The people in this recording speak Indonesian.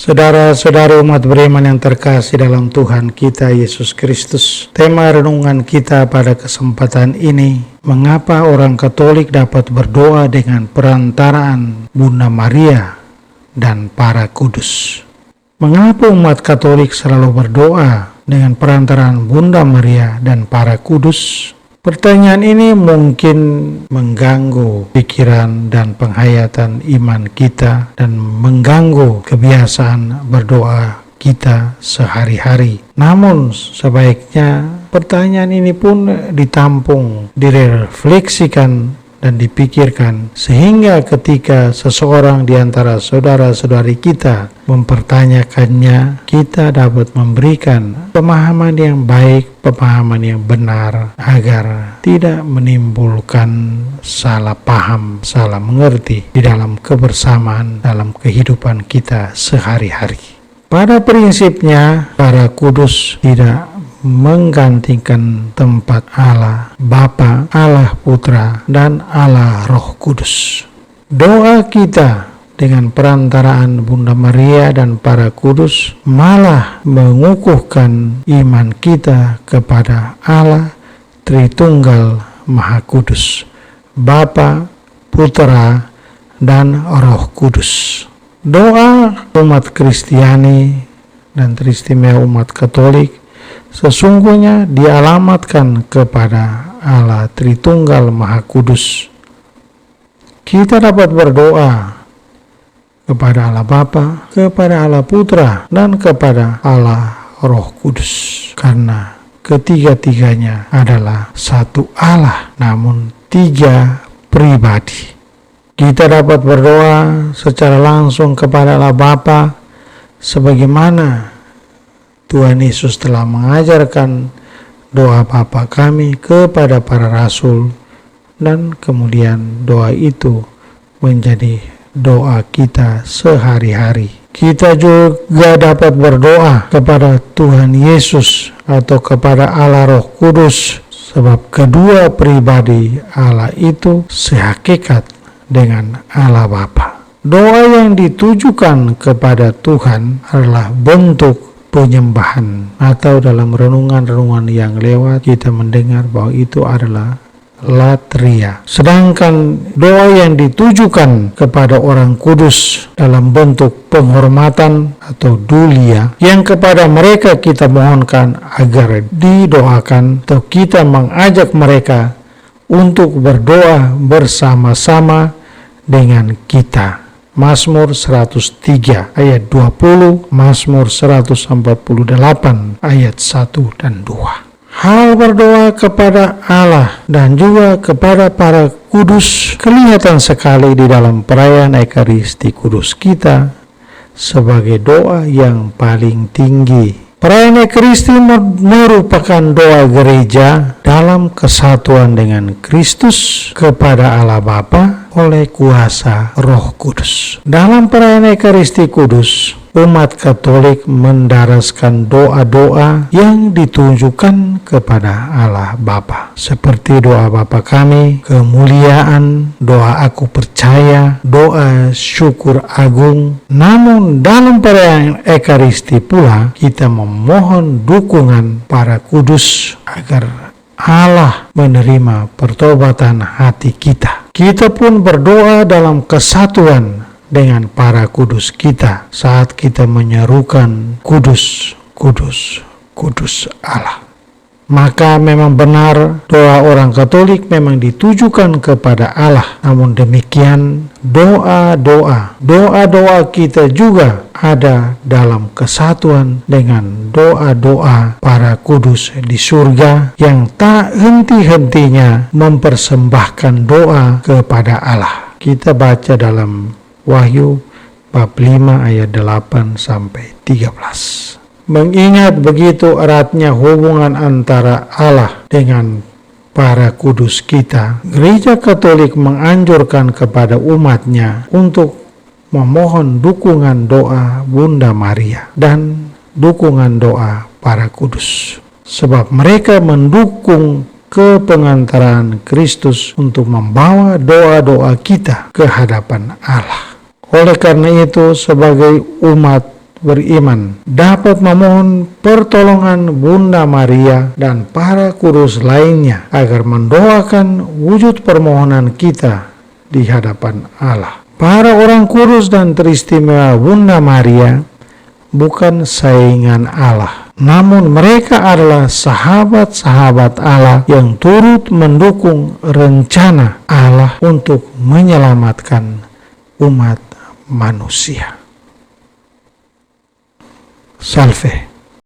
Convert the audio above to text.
Saudara-saudara umat beriman yang terkasih dalam Tuhan kita Yesus Kristus, tema renungan kita pada kesempatan ini, mengapa orang Katolik dapat berdoa dengan perantaraan Bunda Maria dan para kudus? Mengapa umat Katolik selalu berdoa dengan perantaraan Bunda Maria dan para kudus? Pertanyaan ini mungkin mengganggu pikiran dan penghayatan iman kita dan mengganggu kebiasaan berdoa kita sehari-hari. Namun sebaiknya pertanyaan ini pun ditampung, direfleksikan dan dipikirkan, sehingga ketika seseorang di antara saudara-saudari kita mempertanyakannya, kita dapat memberikan pemahaman yang baik, pemahaman yang benar, agar tidak menimbulkan salah paham, salah mengerti di dalam kebersamaan dalam kehidupan kita sehari-hari. Pada prinsipnya, para kudus tidak menggantikan tempat Allah Bapa, Allah Putra, dan Allah Roh Kudus. Doa kita dengan perantaraan Bunda Maria dan para kudus malah mengukuhkan iman kita kepada Allah Tritunggal Maha Kudus, Bapa, Putra, dan Roh Kudus. Doa umat Kristiani dan teristimewa umat Katolik sesungguhnya dialamatkan kepada Allah Tritunggal Maha Kudus. Kita dapat berdoa kepada Allah Bapa, kepada Allah Putra, dan kepada Allah Roh Kudus, karena ketiga-tiganya adalah satu Allah, namun tiga pribadi. Kita dapat berdoa secara langsung kepada Allah Bapa, sebagaimana Tuhan Yesus telah mengajarkan doa Bapa kami kepada para rasul, dan kemudian doa itu menjadi doa kita sehari-hari. Kita juga dapat berdoa kepada Tuhan Yesus atau kepada Allah Roh Kudus, sebab kedua pribadi Allah itu sehakikat dengan Allah Bapa. Doa yang ditujukan kepada Tuhan adalah bentuk penyembahan, atau dalam renungan-renungan yang lewat kita mendengar bahwa itu adalah latria. Sedangkan doa yang ditujukan kepada orang kudus dalam bentuk penghormatan atau dulia, yang kepada mereka kita mohonkan agar didoakan, atau kita mengajak mereka untuk berdoa bersama-sama dengan kita. Mazmur 103 ayat 20, Mazmur 148 ayat 1 dan 2. Hal berdoa kepada Allah dan juga kepada para kudus kelihatan sekali di dalam perayaan Ekaristi Kudus kita sebagai doa yang paling tinggi. Perayaan Ekaristi merupakan doa gereja dalam kesatuan dengan Kristus kepada Allah Bapa oleh kuasa Roh Kudus. Dalam perayaan Ekaristi Kudus, umat Katolik mendaraskan doa-doa yang ditujukan kepada Allah Bapa, seperti doa Bapa kami, kemuliaan, doa aku percaya, doa syukur agung. Namun dalam perayaan Ekaristi pula kita memohon dukungan para kudus agar Allah menerima pertobatan hati kita. Kita pun berdoa dalam kesatuan dengan para kudus kita saat kita menyerukan kudus, kudus, kudus Allah. Maka memang benar doa orang Katolik memang ditujukan kepada Allah. Namun demikian doa-doa kita juga ada dalam kesatuan dengan doa-doa para kudus di surga yang tak henti-hentinya mempersembahkan doa kepada Allah. Kita baca dalam Wahyu bab 5 ayat 8 sampai 13. Mengingat begitu eratnya hubungan antara Allah dengan para kudus kita, Gereja Katolik menganjurkan kepada umatnya untuk memohon dukungan doa Bunda Maria dan dukungan doa para kudus, sebab mereka mendukung kepengantaran Kristus untuk membawa doa-doa kita ke hadapan Allah. Oleh karena itu, sebagai umat beriman dapat memohon pertolongan Bunda Maria dan para kudus lainnya agar mendoakan wujud permohonan kita di hadapan Allah. Para orang kudus dan teristimewa Bunda Maria bukan saingan Allah, namun mereka adalah sahabat-sahabat Allah yang turut mendukung rencana Allah untuk menyelamatkan umat manusia. Salve.